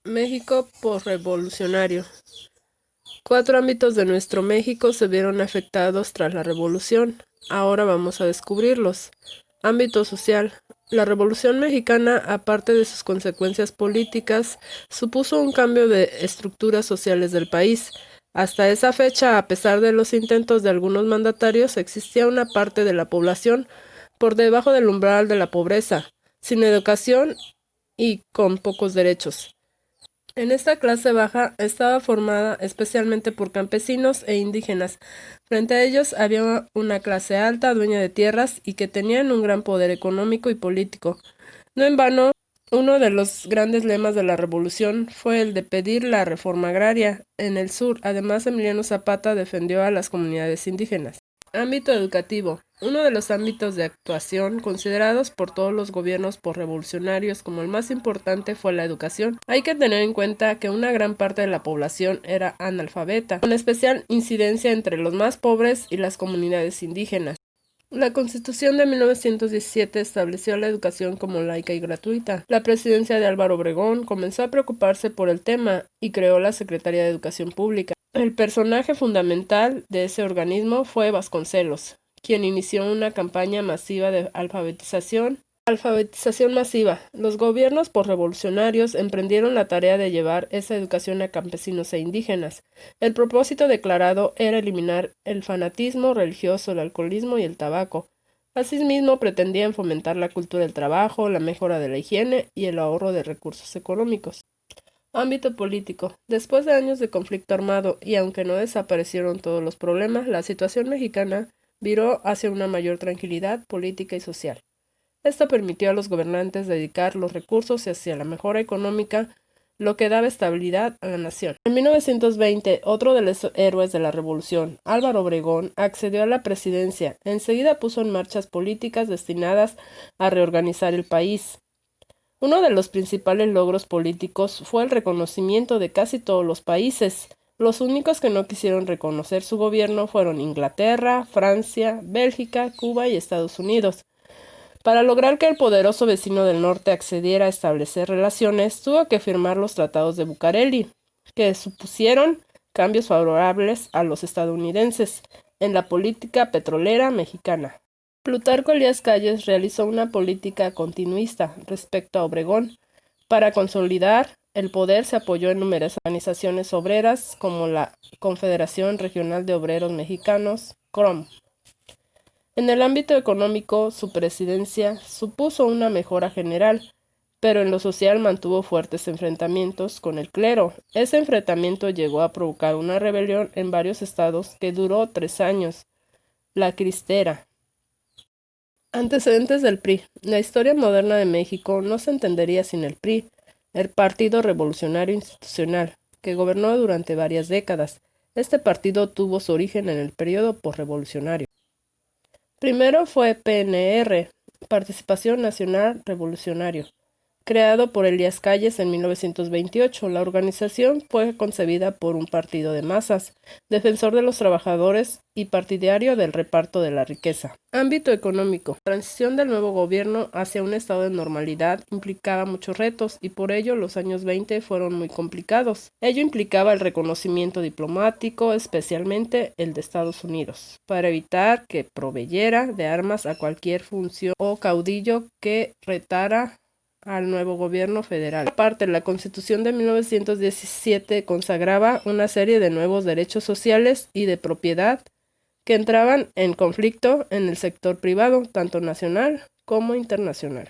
México posrevolucionario. 4 ámbitos de nuestro México se vieron afectados tras la revolución. Ahora vamos a descubrirlos. Ámbito social. La Revolución Mexicana, aparte de sus consecuencias políticas, supuso un cambio de estructuras sociales del país. Hasta esa fecha, a pesar de los intentos de algunos mandatarios, existía una parte de la población por debajo del umbral de la pobreza, sin educación y con pocos derechos. En esta clase baja estaba formada especialmente por campesinos e indígenas. Frente a ellos había una clase alta, dueña de tierras y que tenían un gran poder económico y político. No en vano, uno de los grandes lemas de la revolución fue el de pedir la reforma agraria en el sur. Además, Emiliano Zapata defendió a las comunidades indígenas. Ámbito educativo. Uno de los ámbitos de actuación considerados por todos los gobiernos posrevolucionarios como el más importante fue la educación. Hay que tener en cuenta que una gran parte de la población era analfabeta, con especial incidencia entre los más pobres y las comunidades indígenas. La Constitución de 1917 estableció la educación como laica y gratuita. La presidencia de Álvaro Obregón comenzó a preocuparse por el tema y creó la Secretaría de Educación Pública. El personaje fundamental de ese organismo fue Vasconcelos, quien inició una campaña masiva de alfabetización masiva. Los gobiernos posrevolucionarios emprendieron la tarea de llevar esa educación a campesinos e indígenas. El propósito declarado era eliminar el fanatismo religioso, el alcoholismo y el tabaco. Asimismo, pretendían fomentar la cultura del trabajo, la mejora de la higiene y el ahorro de recursos económicos. Ámbito político. Después de años de conflicto armado y aunque no desaparecieron todos los problemas, la situación mexicana viró hacia una mayor tranquilidad política y social. Esto permitió a los gobernantes dedicar los recursos hacia la mejora económica, lo que daba estabilidad a la nación. En 1920, otro de los héroes de la revolución, Álvaro Obregón, accedió a la presidencia. Enseguida puso en marcha políticas destinadas a reorganizar el país. Uno de los principales logros políticos fue el reconocimiento de casi todos los países. Los únicos que no quisieron reconocer su gobierno fueron Inglaterra, Francia, Bélgica, Cuba y Estados Unidos. Para lograr que el poderoso vecino del norte accediera a establecer relaciones, tuvo que firmar los tratados de Bucareli, que supusieron cambios favorables a los estadounidenses en la política petrolera mexicana. Plutarco Elías Calles realizó una política continuista respecto a Obregón. Para consolidar el poder se apoyó en numerosas organizaciones obreras como la Confederación Regional de Obreros Mexicanos, CROM. En el ámbito económico, su presidencia supuso una mejora general, pero en lo social mantuvo fuertes enfrentamientos con el clero. Ese enfrentamiento llegó a provocar una rebelión en varios estados que duró 3 años, la Cristera. Antecedentes del PRI. La historia moderna de México no se entendería sin el PRI, el Partido Revolucionario Institucional, que gobernó durante varias décadas. Este partido tuvo su origen en el periodo posrevolucionario. Primero fue PNR, Participación Nacional Revolucionario, creado por Elías Calles en 1928. La organización fue concebida por un partido de masas, defensor de los trabajadores y partidario del reparto de la riqueza. Ámbito económico. La transición del nuevo gobierno hacia un estado de normalidad implicaba muchos retos y por ello los años 20 fueron muy complicados. Ello implicaba el reconocimiento diplomático, especialmente el de Estados Unidos, para evitar que proveyera de armas a cualquier función o caudillo que retara al nuevo gobierno federal. Aparte, la Constitución de 1917 consagraba una serie de nuevos derechos sociales y de propiedad que entraban en conflicto en el sector privado, tanto nacional como internacional.